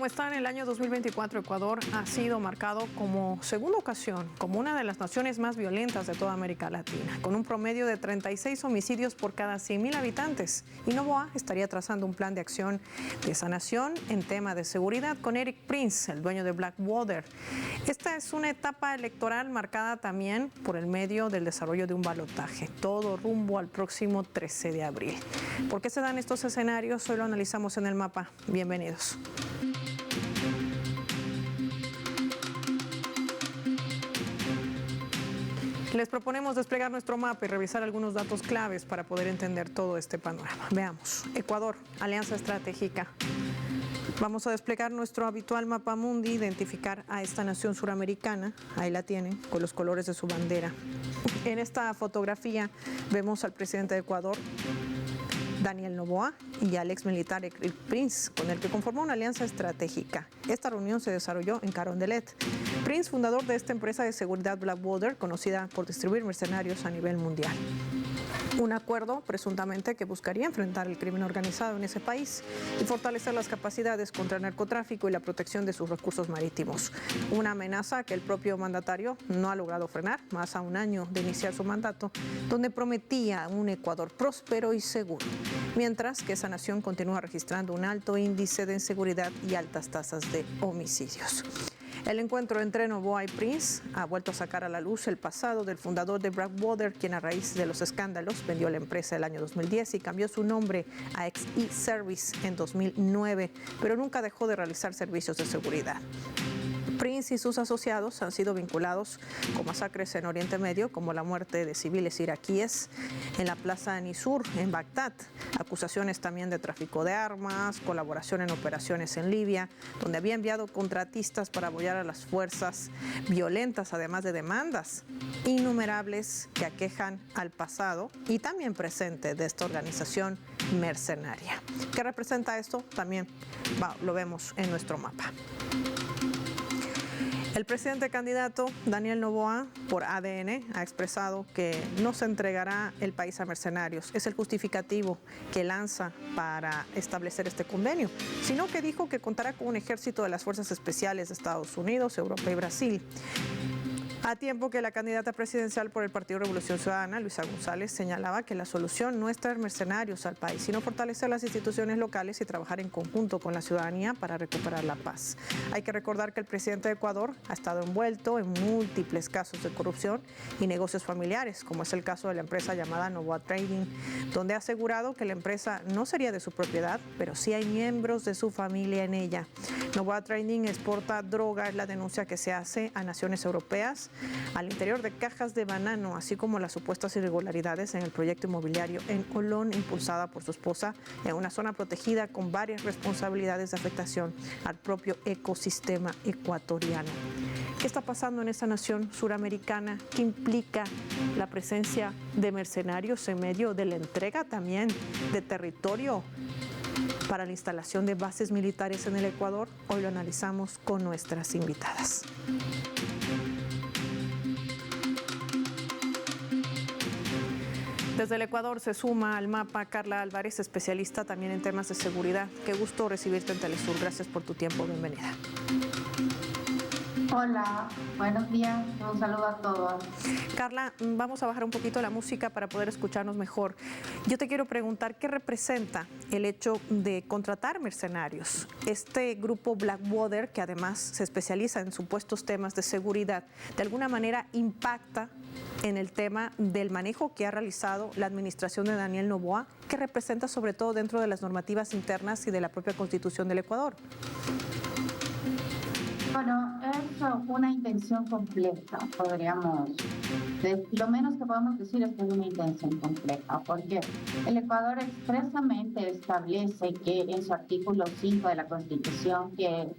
¿Cómo están? El año 2024 Ecuador ha sido marcado como segunda ocasión como una de las naciones más violentas de toda América Latina, con un promedio de 36 homicidios por cada 100.000 habitantes. Y Noboa estaría trazando un plan de acción de sanación en tema de seguridad con Eric Prince, el dueño de Blackwater. Esta es una etapa electoral marcada también por el medio del desarrollo de un balotaje, todo rumbo al próximo 13 de abril. ¿Por qué se dan estos escenarios? Hoy lo analizamos en el mapa. Bienvenidos. Les proponemos desplegar nuestro mapa y revisar algunos datos claves para poder entender todo este panorama. Veamos. Ecuador, alianza estratégica. Vamos a desplegar nuestro habitual mapa mundi, identificar a esta nación suramericana, ahí la tienen, con los colores de su bandera. En esta fotografía vemos al presidente de Ecuador, Daniel Noboa, y al ex militar Eric Prince, con el que conformó una alianza estratégica. Esta reunión se desarrolló en Carondelet. Prince, fundador de esta empresa de seguridad Blackwater, conocida por distribuir mercenarios a nivel mundial. Un acuerdo, presuntamente, que buscaría enfrentar el crimen organizado en ese país y fortalecer las capacidades contra el narcotráfico y la protección de sus recursos marítimos. Una amenaza que el propio mandatario no ha logrado frenar, más a un año de iniciar su mandato, donde prometía un Ecuador próspero y seguro, mientras que esa nación continúa registrando un alto índice de inseguridad y altas tasas de homicidios. El encuentro entre Noboa y Prince ha vuelto a sacar a la luz el pasado del fundador de Blackwater, quien a raíz de los escándalos vendió la empresa el año 2010 y cambió su nombre a Ex-E-Service en 2009, pero nunca dejó de realizar servicios de seguridad. Prince y sus asociados han sido vinculados con masacres en Oriente Medio, como la muerte de civiles iraquíes en la plaza Nisur, en Bagdad, acusaciones también de tráfico de armas, colaboración en operaciones en Libia, donde había enviado contratistas para apoyar a las fuerzas violentas, además de demandas innumerables que aquejan al pasado y también presente de esta organización mercenaria. ¿Qué representa esto? También lo vemos en nuestro mapa. El presidente candidato Daniel Noboa, por ADN, ha expresado que no se entregará el país a mercenarios. Es el justificativo que lanza para establecer este convenio, sino que dijo que contará con un ejército de las fuerzas especiales de Estados Unidos, Europa y Brasil. A tiempo que la candidata presidencial por el Partido Revolución Ciudadana, Luisa González, señalaba que la solución no es traer mercenarios al país, sino fortalecer las instituciones locales y trabajar en conjunto con la ciudadanía para recuperar la paz. Hay que recordar que el presidente de Ecuador ha estado envuelto en múltiples casos de corrupción y negocios familiares, como es el caso de la empresa llamada Noboa Trading, donde ha asegurado que la empresa no sería de su propiedad, pero sí hay miembros de su familia en ella. Noboa Trading exporta droga, es la denuncia que se hace a naciones europeas, al interior de cajas de banano, así como las supuestas irregularidades en el proyecto inmobiliario en Olón, impulsada por su esposa, en una zona protegida con varias responsabilidades de afectación al propio ecosistema ecuatoriano. ¿Qué está pasando en esta nación suramericana? ¿Qué implica la presencia de mercenarios en medio de la entrega también de territorio para la instalación de bases militares en el Ecuador? Hoy lo analizamos con nuestras invitadas. Desde el Ecuador se suma al mapa Carla Álvarez, especialista también en temas de seguridad. Qué gusto recibirte en Telesur. Gracias por tu tiempo. Bienvenida. Hola, buenos días. Un saludo a todos. Carla, vamos a bajar un poquito la música para poder escucharnos mejor. Yo te quiero preguntar, ¿qué representa el hecho de contratar mercenarios? Este grupo Blackwater, que además se especializa en supuestos temas de seguridad, ¿de alguna manera impacta en el tema del manejo que ha realizado la administración de Daniel Noboa? ¿Qué representa sobre todo dentro de las normativas internas y de la propia Constitución del Ecuador? Bueno, es una intención compleja, lo menos que podemos decir es que es una intención compleja, porque el Ecuador expresamente establece que en su artículo 5 de la Constitución que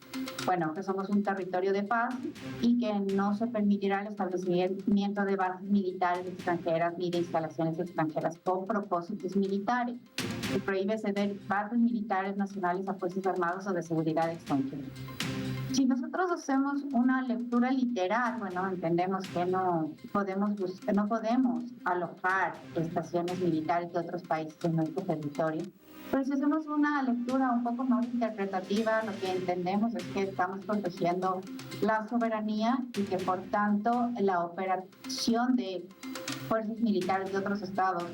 somos un territorio de paz y que no se permitirá el establecimiento de bases militares extranjeras ni de instalaciones extranjeras con propósitos militares. Se prohíbe ceder bases militares nacionales a fuerzas armadas o de seguridad extranjeras. Si nosotros hacemos una lectura literal, entendemos que no podemos alojar estaciones militares de otros países en nuestro territorio, Pero si hacemos una lectura un poco más interpretativa, lo que entendemos es que estamos protegiendo la soberanía y que por tanto la operación de fuerzas militares de otros estados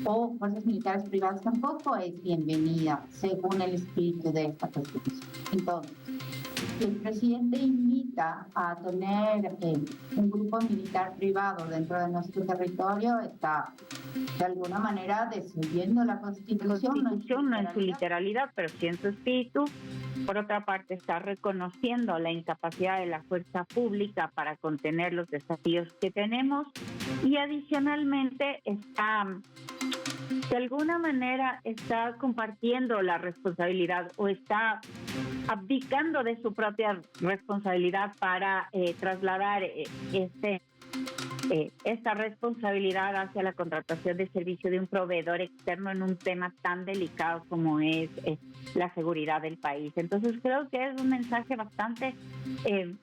o fuerzas militares privadas tampoco es bienvenida según el espíritu de esta Constitución. Entonces, si el presidente invita a tener un grupo militar privado dentro de nuestro territorio, está de alguna manera destruyendo la Constitución. No en su literalidad, pero sí en su espíritu. Por otra parte, está reconociendo la incapacidad de la fuerza pública para contener los desafíos que tenemos y adicionalmente está, de alguna manera, está compartiendo la responsabilidad o está abdicando de su propia responsabilidad para trasladar esta responsabilidad hacia la contratación de servicio de un proveedor externo en un tema tan delicado como es la seguridad del país. Entonces creo que es un mensaje bastante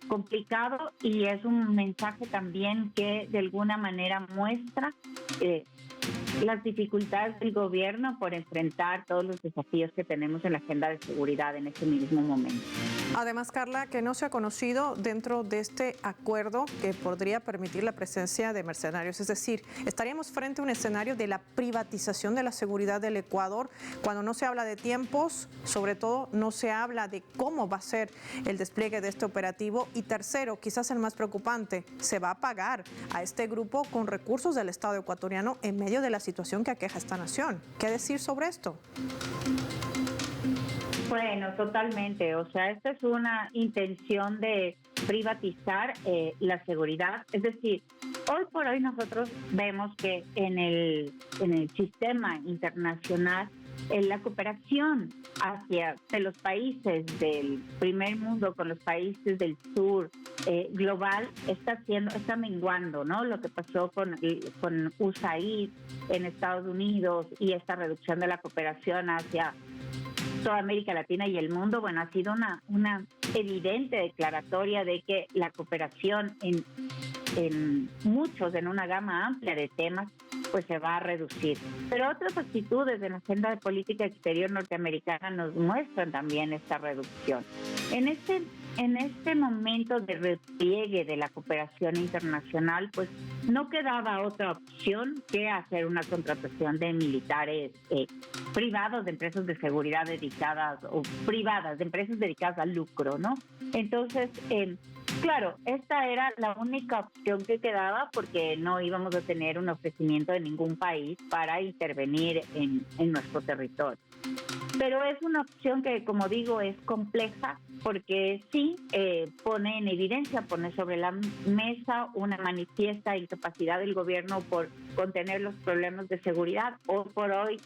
complicado y es un mensaje también que de alguna manera muestra las dificultades del gobierno por enfrentar todos los desafíos que tenemos en la agenda de seguridad en este mismo momento. Además, Carla, que no se ha conocido dentro de este acuerdo que podría permitir la presencia de mercenarios. Es decir, estaríamos frente a un escenario de la privatización de la seguridad del Ecuador cuando no se habla de tiempos, sobre todo no se habla de cómo va a ser el despliegue de este operativo. Y tercero, quizás el más preocupante, se va a pagar a este grupo con recursos del Estado ecuatoriano en medio de la situación que aqueja a esta nación. ¿Qué decir sobre esto? Bueno, totalmente. O sea, esta es una intención de privatizar la seguridad. Es decir, hoy por hoy nosotros vemos que en el sistema internacional la cooperación de los países del primer mundo con los países del sur global está menguando, ¿no? Lo que pasó con USAID en Estados Unidos y esta reducción de la cooperación hacia toda América Latina y el mundo, bueno, ha sido una evidente declaratoria de que la cooperación en una gama amplia de temas, pues se va a reducir. Pero otras actitudes de la agenda de política exterior norteamericana nos muestran también esta reducción. En este momento de repliegue de la cooperación internacional, pues no quedaba otra opción que hacer una contratación de militares privados, de empresas de seguridad dedicadas o privadas, de empresas dedicadas al lucro, ¿no? Entonces, claro, esta era la única opción que quedaba porque no íbamos a tener un ofrecimiento de ningún país para intervenir en nuestro territorio. Pero es una opción que, como digo, es compleja porque sí pone en evidencia, pone sobre la mesa una manifiesta incapacidad del gobierno por contener los problemas de seguridad. Hoy por hoy,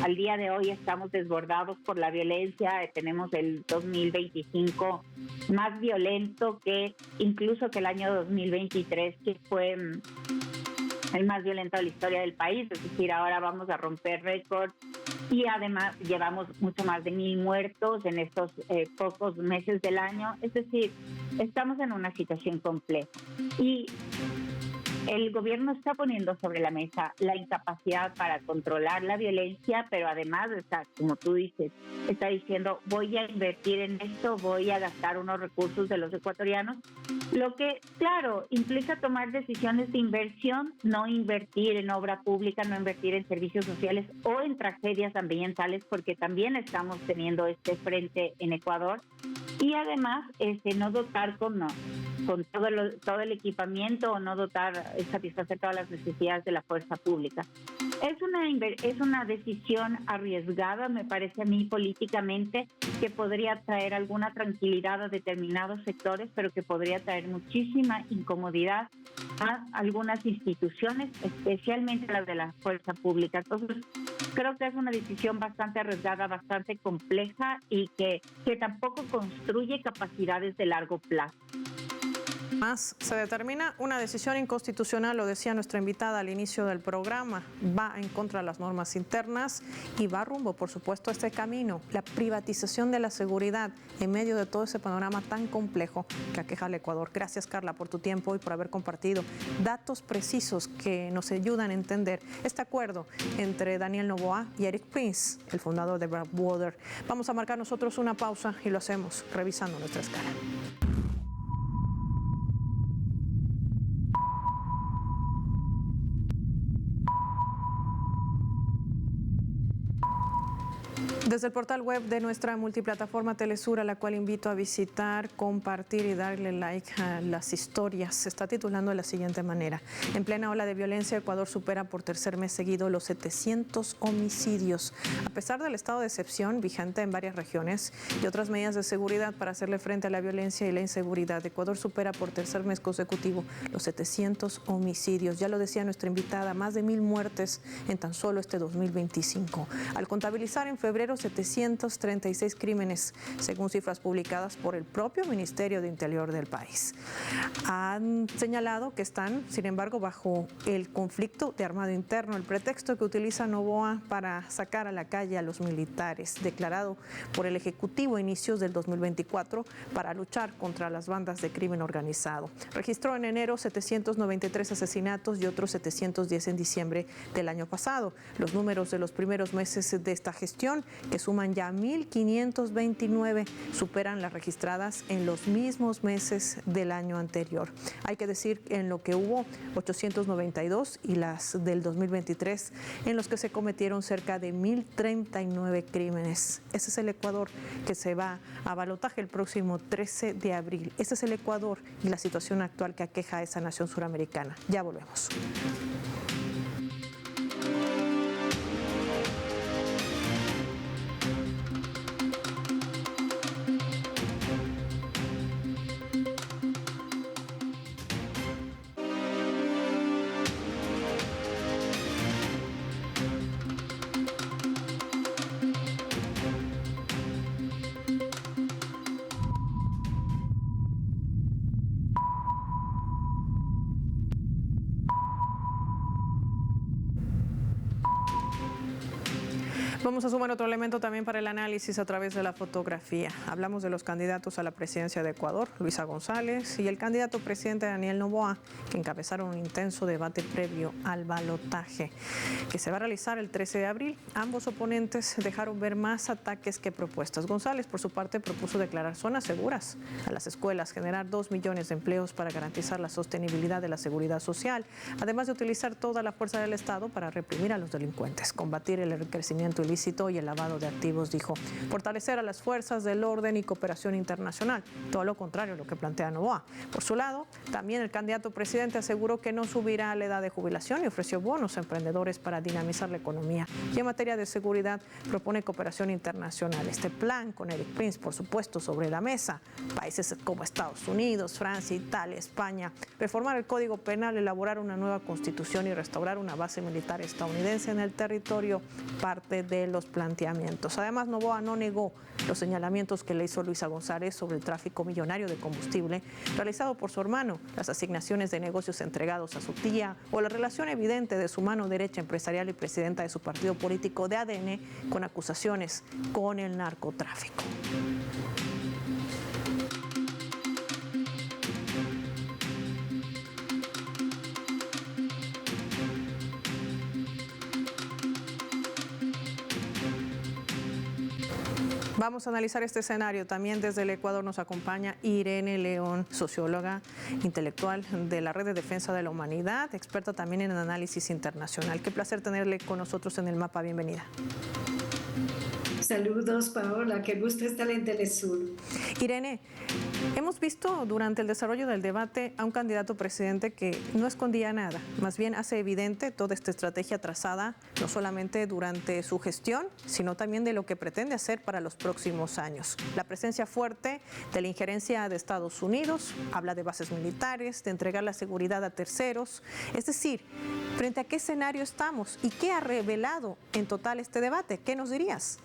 al día de hoy, estamos desbordados por la violencia. Tenemos el 2025 más violento que incluso que el año 2023, que fue el más violento de la historia del país. Es decir, ahora vamos a romper récords. Y además llevamos mucho más de 1,000 muertos en estos pocos meses del año. Es decir, estamos en una situación compleja. Y el gobierno está poniendo sobre la mesa la incapacidad para controlar la violencia, pero además está, como tú dices, está diciendo voy a invertir en esto, voy a gastar unos recursos de los ecuatorianos, lo que, claro, implica tomar decisiones de inversión, no invertir en obra pública, no invertir en servicios sociales o en tragedias ambientales, porque también estamos teniendo este frente en Ecuador, y además no dotar con todo el equipamiento o no satisfacer todas las necesidades de la fuerza pública. Es una decisión arriesgada, me parece a mí, políticamente, que podría traer alguna tranquilidad a determinados sectores, pero que podría traer muchísima incomodidad a algunas instituciones, especialmente las de la fuerza pública. Entonces, creo que es una decisión bastante arriesgada, bastante compleja y que tampoco construye capacidades de largo plazo. Más se determina una decisión inconstitucional, lo decía nuestra invitada al inicio del programa, va en contra de las normas internas y va rumbo, por supuesto, a este camino, la privatización de la seguridad en medio de todo ese panorama tan complejo que aqueja al Ecuador. Gracias, Carla, por tu tiempo y por haber compartido datos precisos que nos ayudan a entender este acuerdo entre Daniel Noboa y Eric Prince, el fundador de Blackwater. Vamos a marcar nosotros una pausa y lo hacemos revisando nuestra escala. Desde el portal web de nuestra multiplataforma Telesur, a la cual invito a visitar, compartir y darle like a las historias, se está titulando de la siguiente manera: en plena ola de violencia, Ecuador supera por tercer mes seguido los 700 homicidios. A pesar del estado de excepción vigente en varias regiones y otras medidas de seguridad para hacerle frente a la violencia y la inseguridad, Ecuador supera por tercer mes consecutivo los 700 homicidios. Ya lo decía nuestra invitada, más de 1,000 muertes en tan solo este 2025. Al contabilizar en febrero 736 crímenes, según cifras publicadas por el propio Ministerio de Interior del país. Han señalado que están, sin embargo, bajo el conflicto de armado interno, el pretexto que utiliza Noboa para sacar a la calle a los militares, declarado por el Ejecutivo a inicios del 2024 para luchar contra las bandas de crimen organizado. Registró en enero 793 asesinatos y otros 710 en diciembre del año pasado. Los números de los primeros meses de esta gestión, que suman ya 1,529, superan las registradas en los mismos meses del año anterior. Hay que decir en lo que hubo 892 y las del 2023, en los que se cometieron cerca de 1,039 crímenes. Ese es el Ecuador que se va a balotaje el próximo 13 de abril. Ese es el Ecuador y la situación actual que aqueja a esa nación suramericana. Ya volvemos. Vamos a sumar otro elemento también para el análisis a través de la fotografía. Hablamos de los candidatos a la presidencia de Ecuador, Luisa González, y el candidato presidente Daniel Noboa, que encabezaron un intenso debate previo al balotaje, que se va a realizar el 13 de abril. Ambos oponentes dejaron ver más ataques que propuestas. González, por su parte, propuso declarar zonas seguras a las escuelas, generar 2 millones de empleos para garantizar la sostenibilidad de la seguridad social, además de utilizar toda la fuerza del Estado para reprimir a los delincuentes, combatir el enriquecimiento ilícito y el lavado de activos, dijo. Fortalecer a las fuerzas del orden y cooperación internacional, todo lo contrario a lo que plantea Noboa. Por su lado, también el candidato presidente aseguró que no subirá la edad de jubilación y ofreció bonos a emprendedores para dinamizar la economía. Y en materia de seguridad, propone cooperación internacional. Este plan, con Eric Prince, por supuesto, sobre la mesa. Países como Estados Unidos, Francia, Italia, España, reformar el Código Penal, elaborar una nueva constitución y restaurar una base militar estadounidense en el territorio, parte de los planteamientos. Además, Noboa no negó los señalamientos que le hizo Luisa González sobre el tráfico millonario de combustible realizado por su hermano, las asignaciones de negocios entregados a su tía o la relación evidente de su mano derecha empresarial y presidenta de su partido político de ADN con acusaciones con el narcotráfico. Vamos a analizar este escenario. También desde el Ecuador nos acompaña Irene León, socióloga, intelectual de la Red de Defensa de la Humanidad, experta también en análisis internacional. Qué placer tenerle con nosotros en el mapa. Bienvenida. Saludos, Paola, qué gusto estar en Telesur. Irene, hemos visto durante el desarrollo del debate a un candidato presidente que no escondía nada, más bien hace evidente toda esta estrategia trazada, no solamente durante su gestión, sino también de lo que pretende hacer para los próximos años. La presencia fuerte de la injerencia de Estados Unidos, habla de bases militares, de entregar la seguridad a terceros, es decir, ¿frente a qué escenario estamos y qué ha revelado en total este debate? ¿Qué nos dirías?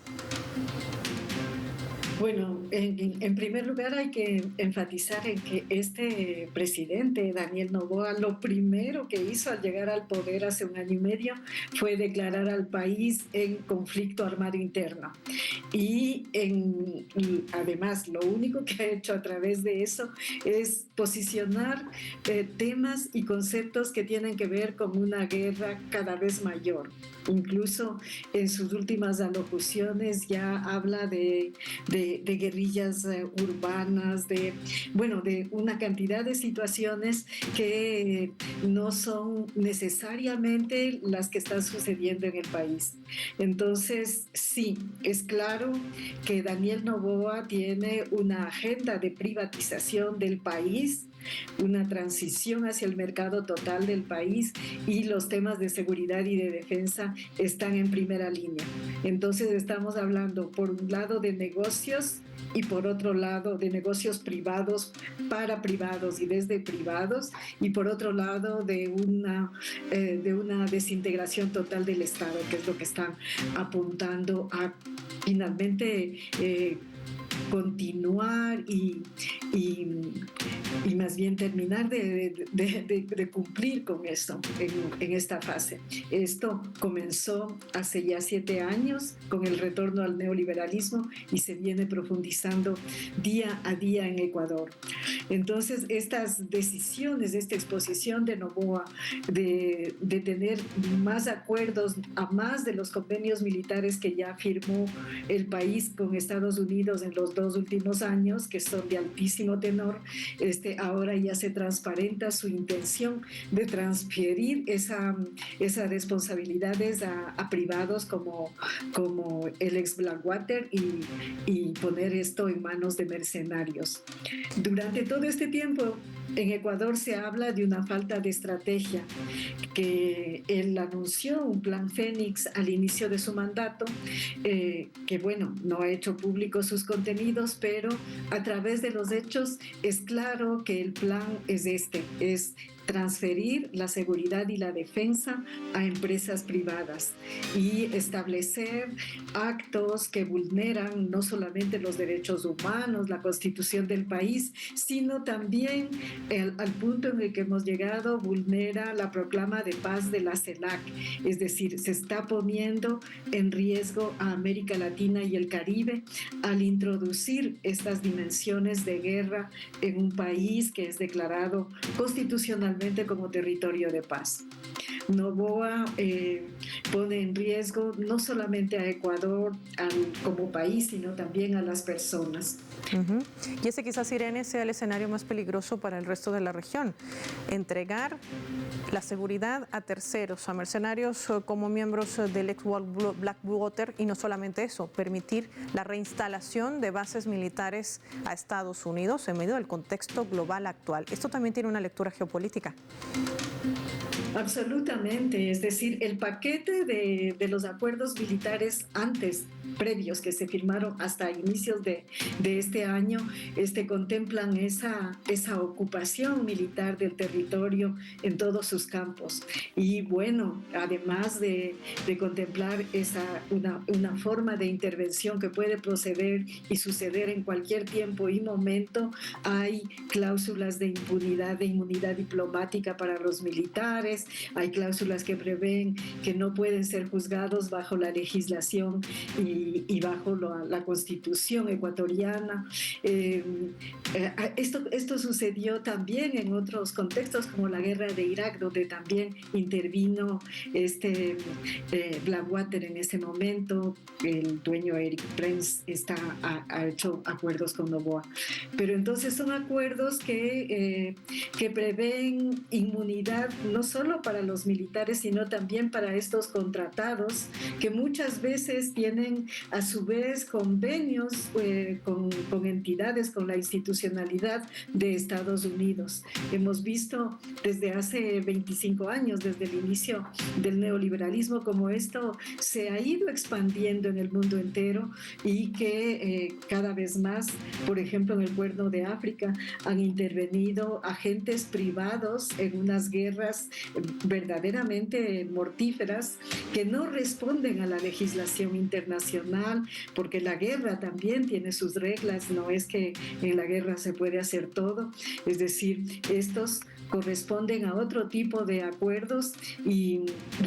Bueno, en primer lugar hay que enfatizar en que este presidente, Daniel Noboa, lo primero que hizo al llegar al poder hace 1 año y medio fue declarar al país en conflicto armado interno. Y además, lo único que ha hecho a través de eso es posicionar temas y conceptos que tienen que ver con una guerra cada vez mayor. Incluso en sus últimas alocuciones ya habla de guerrillas urbanas, de una cantidad de situaciones que no son necesariamente las que están sucediendo en el país. Entonces, sí, es claro que Daniel Noboa tiene una agenda de privatización del país, una transición hacia el mercado total del país, y los temas de seguridad y de defensa están en primera línea. Entonces estamos hablando por un lado de negocios y por otro lado de negocios privados para privados y desde privados, y por otro lado de una desintegración total del Estado, que es lo que están apuntando a finalmente continuar y más bien terminar de cumplir con esto en esta fase. Esto comenzó hace ya 7 años con el retorno al neoliberalismo y se viene profundizando día a día en Ecuador. Entonces, estas decisiones, esta exposición de Noboa de tener más acuerdos, a más de los convenios militares que ya firmó el país con Estados Unidos en los 2 últimos años, que son de altísimo tenor, ahora ya se transparenta su intención de transferir esas responsabilidades a privados como el ex Blackwater y poner esto en manos de mercenarios. Durante todo este tiempo, en Ecuador se habla de una falta de estrategia, que él anunció un plan Fénix al inicio de su mandato, que bueno, no ha hecho público sus contenidos, pero a través de los hechos es claro que el plan es transferir la seguridad y la defensa a empresas privadas y establecer actos que vulneran no solamente los derechos humanos, la Constitución del país, sino también al punto en el que hemos llegado, vulnera la proclama de paz de la CELAC. Es decir, se está poniendo en riesgo a América Latina y el Caribe al introducir estas dimensiones de guerra en un país que es declarado constitucionalmente como territorio de paz. Noboa pone en riesgo no solamente a Ecuador como país, sino también a las personas. Y ese quizás, Irene, sea el escenario más peligroso para el resto de la región. Entregar la seguridad a terceros, a mercenarios como miembros del ex Blackwater, y no solamente eso, permitir la reinstalación de bases militares a Estados Unidos en medio del contexto global actual. Esto también tiene una lectura geopolítica. Absolutamente, es decir, el paquete de los acuerdos militares previos que se firmaron hasta inicios de este año, contemplan esa ocupación militar del territorio en todos sus campos. Y bueno, además de contemplar una forma de intervención que puede proceder y suceder en cualquier tiempo y momento, hay cláusulas de impunidad, de inmunidad diplomática para los militares. Hay cláusulas que prevén que no pueden ser juzgados bajo la legislación y bajo la Constitución ecuatoriana. Esto sucedió también en otros contextos, como la guerra de Irak, donde también intervino Blackwater en ese momento. El dueño Eric Prince ha hecho acuerdos con Noboa. Pero entonces son acuerdos que prevén inmunidad no solo para los militares, sino también para estos contratados, que muchas veces tienen a su vez convenios con entidades, con la institucionalidad de Estados Unidos. Hemos visto desde hace 25 años, desde el inicio del neoliberalismo, como esto se ha ido expandiendo en el mundo entero, y que cada vez más, por ejemplo, en el Cuerno de África, han intervenido agentes privados en unas guerras verdaderamente mortíferas, que no responden a la legislación internacional, porque la guerra también tiene sus reglas, no es que en la guerra se puede hacer todo, es decir, estos corresponden a otro tipo de acuerdos y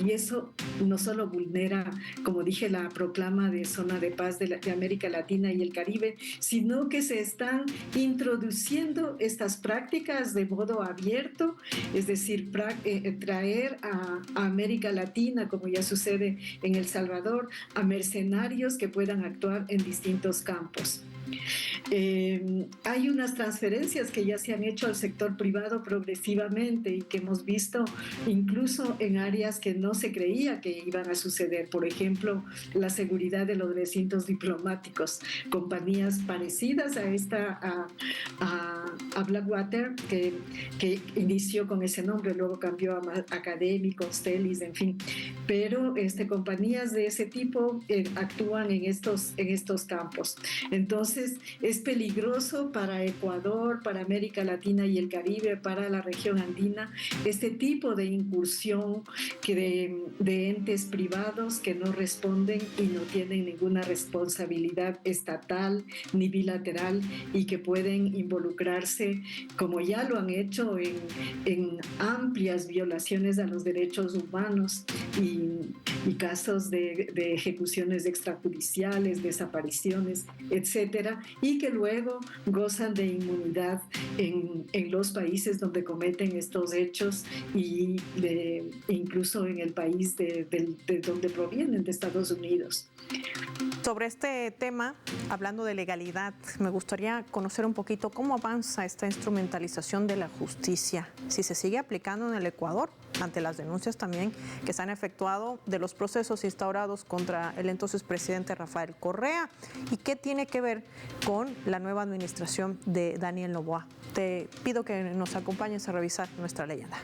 eso no solo vulnera, como dije, la proclama de zona de paz de América Latina y el Caribe, sino que se están introduciendo estas prácticas de modo abierto, es decir, traer a América Latina, como ya sucede en El Salvador, a mercenarios que puedan actuar en distintos campos. Hay unas transferencias que ya se han hecho al sector privado progresivamente y que hemos visto incluso en áreas que no se creía que iban a suceder. Por ejemplo, la seguridad de los recintos diplomáticos. Compañías parecidas a esta, a Blackwater, que inició con ese nombre, luego cambió a Académicos, Telis, en fin. Pero compañías de ese tipo actúan en estos campos. Entonces, es peligroso para Ecuador, para América Latina y el Caribe, para la región andina, este tipo de incursión de entes privados que no responden y no tienen ninguna responsabilidad estatal ni bilateral y que pueden involucrarse, como ya lo han hecho, en amplias violaciones a los derechos humanos y casos de ejecuciones extrajudiciales, desapariciones, etcétera, y que luego gozan de inmunidad en los países donde cometen estos hechos y incluso en el país de donde provienen, de Estados Unidos. Sobre este tema, hablando de legalidad, me gustaría conocer un poquito cómo avanza esta instrumentalización de la justicia, si se sigue aplicando en el Ecuador, ante las denuncias también que se han efectuado de los procesos instaurados contra el entonces presidente Rafael Correa, y qué tiene que ver con la nueva administración de Daniel Noboa. Te pido que nos acompañes a revisar nuestra leyenda.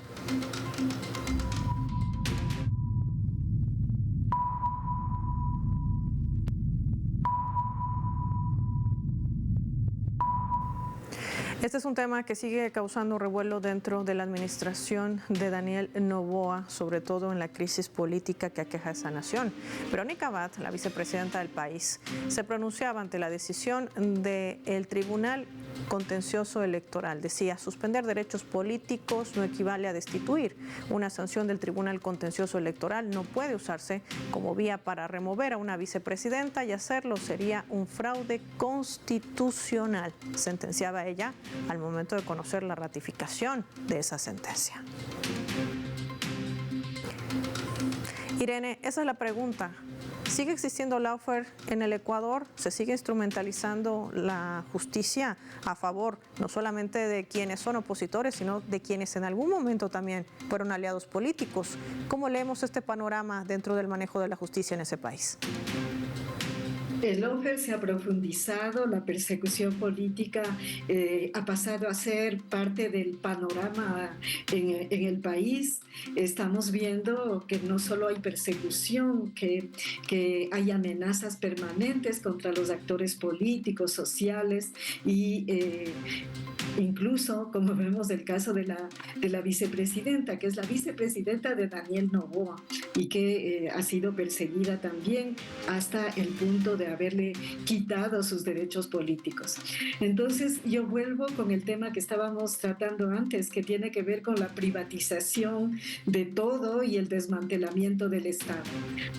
Este es un tema que sigue causando revuelo dentro de la administración de Daniel Noboa, sobre todo en la crisis política que aqueja a esa nación. Verónica Abad, la vicepresidenta del país, se pronunciaba ante la decisión del Tribunal Contencioso Electoral. Decía, suspender derechos políticos no equivale a destituir. Una sanción del Tribunal Contencioso Electoral no puede usarse como vía para remover a una vicepresidenta, y hacerlo sería un fraude constitucional, sentenciaba ella al momento de conocer la ratificación de esa sentencia. Irene, esa es la pregunta. ¿Sigue existiendo lawfare en el Ecuador? ¿Se sigue instrumentalizando la justicia a favor no solamente de quienes son opositores, sino de quienes en algún momento también fueron aliados políticos? ¿Cómo leemos este panorama dentro del manejo de la justicia en ese país? El lawfare se ha profundizado, la persecución política ha pasado a ser parte del panorama en el país. Estamos viendo que no solo hay persecución, que hay amenazas permanentes contra los actores políticos, sociales y incluso, como vemos el caso de la vicepresidenta, que es la vicepresidenta de Daniel Noboa y que ha sido perseguida también hasta el punto de haberle quitado sus derechos políticos. Entonces, yo vuelvo con el tema que estábamos tratando antes, que tiene que ver con la privatización de todo y el desmantelamiento del Estado.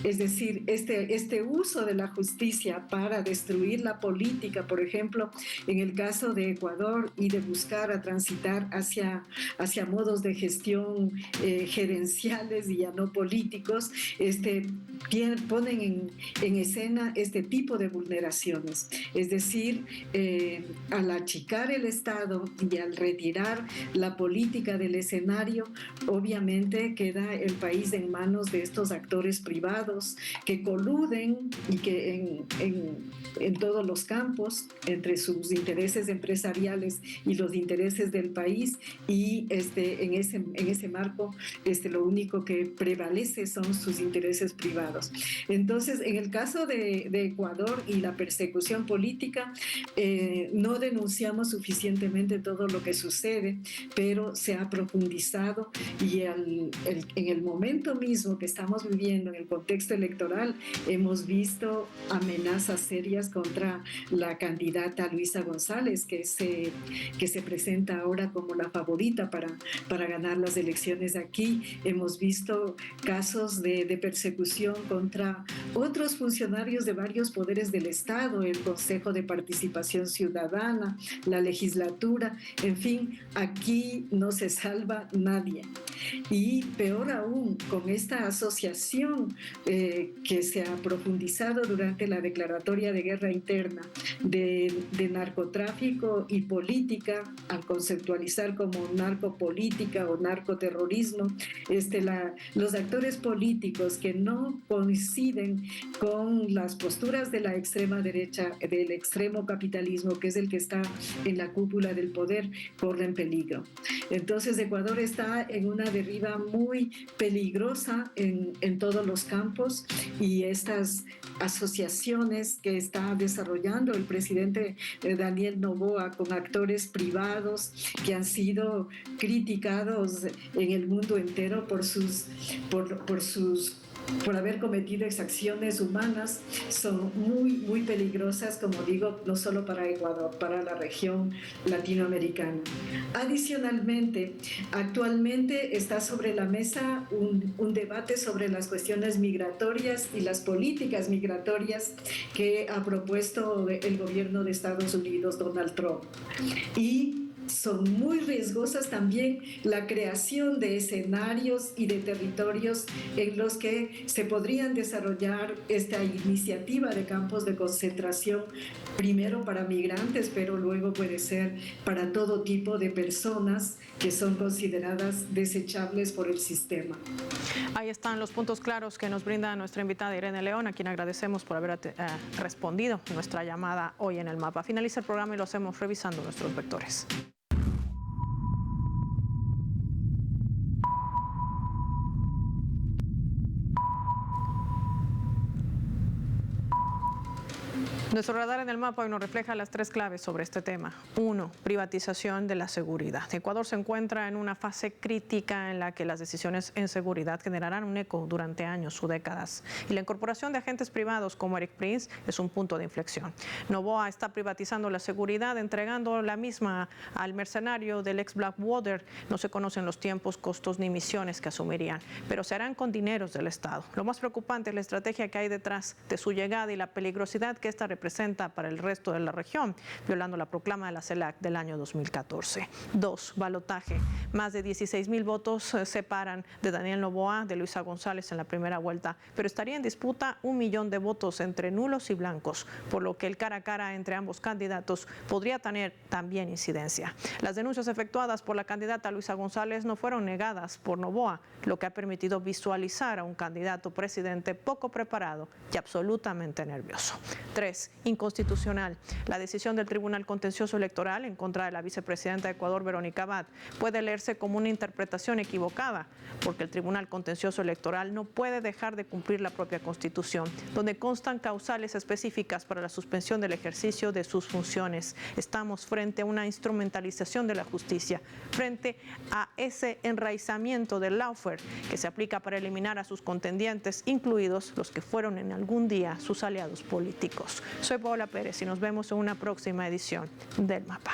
Es decir, este uso de la justicia para destruir la política, por ejemplo, en el caso de Ecuador, y de buscar a transitar hacia modos de gestión gerenciales y ya no políticos, ponen en escena este tipo de vulneraciones. Es decir, al achicar el Estado y al retirar la política del escenario, obviamente queda el país en manos de estos actores privados que coluden y que en todos los campos, entre sus intereses empresariales y los intereses del país, y en ese marco lo único que prevalece son sus intereses privados. Entonces, en el caso de Ecuador, Ecuador y la persecución política, no denunciamos suficientemente todo lo que sucede, pero se ha profundizado y en el momento mismo que estamos viviendo, en el contexto electoral, hemos visto amenazas serias contra la candidata Luisa González, que se presenta ahora como la favorita para ganar las elecciones aquí. Hemos visto casos de persecución contra otros funcionarios de varios poderes del Estado, el Consejo de Participación Ciudadana, la legislatura, en fin, aquí no se salva nadie. Y peor aún, con esta asociación que se ha profundizado durante la declaratoria de guerra interna de narcotráfico y política, al conceptualizar como narcopolítica o narcoterrorismo, los actores políticos que no coinciden con las posturas de la extrema derecha, del extremo capitalismo, que es el que está en la cúpula del poder, corren peligro. Entonces Ecuador está en una deriva muy peligrosa en todos los campos, y estas asociaciones que está desarrollando el presidente Daniel Noboa con actores privados que han sido criticados en el mundo entero por haber cometido exacciones humanas, son muy, muy peligrosas, como digo, no solo para Ecuador, para la región latinoamericana. Adicionalmente, actualmente está sobre la mesa un debate sobre las cuestiones migratorias y las políticas migratorias que ha propuesto el gobierno de Estados Unidos, Donald Trump. Y son muy riesgosas también la creación de escenarios y de territorios en los que se podrían desarrollar esta iniciativa de campos de concentración, primero para migrantes, pero luego puede ser para todo tipo de personas que son consideradas desechables por el sistema. Ahí están los puntos claros que nos brinda nuestra invitada Irene León, a quien agradecemos por haber respondido nuestra llamada hoy en El Mapa. Finaliza el programa y lo hacemos revisando nuestros vectores. Nuestro radar en El Mapa hoy nos refleja las tres claves sobre este tema. 1. Privatización de la seguridad. Ecuador se encuentra en una fase crítica en la que las decisiones en seguridad generarán un eco durante años o décadas. Y la incorporación de agentes privados como Eric Prince es un punto de inflexión. Noboa está privatizando la seguridad, entregando la misma al mercenario del ex Blackwater. No se conocen los tiempos, costos ni misiones que asumirían, pero se harán con dineros del Estado. Lo más preocupante es la estrategia que hay detrás de su llegada y la peligrosidad que esta representa para el resto de la región, violando la proclama de la CELAC del año 2014. 2. Balotaje. Más de 16,000 votos separan de Daniel Noboa de Luisa González en la primera vuelta, pero estaría en disputa 1 millón de votos entre nulos y blancos, por lo que el cara a cara entre ambos candidatos podría tener también incidencia. Las denuncias efectuadas por la candidata Luisa González no fueron negadas por Noboa, lo que ha permitido visualizar a un candidato presidente poco preparado y absolutamente nervioso. 3. Inconstitucional. La decisión del Tribunal Contencioso Electoral en contra de la vicepresidenta de Ecuador, Verónica Abad, puede leerse como una interpretación equivocada, porque el Tribunal Contencioso Electoral no puede dejar de cumplir la propia Constitución, donde constan causales específicas para la suspensión del ejercicio de sus funciones. Estamos frente a una instrumentalización de la justicia, frente a ese enraizamiento del lawfare que se aplica para eliminar a sus contendientes, incluidos los que fueron en algún día sus aliados políticos. Soy Paola Pérez y nos vemos en una próxima edición del Mapa.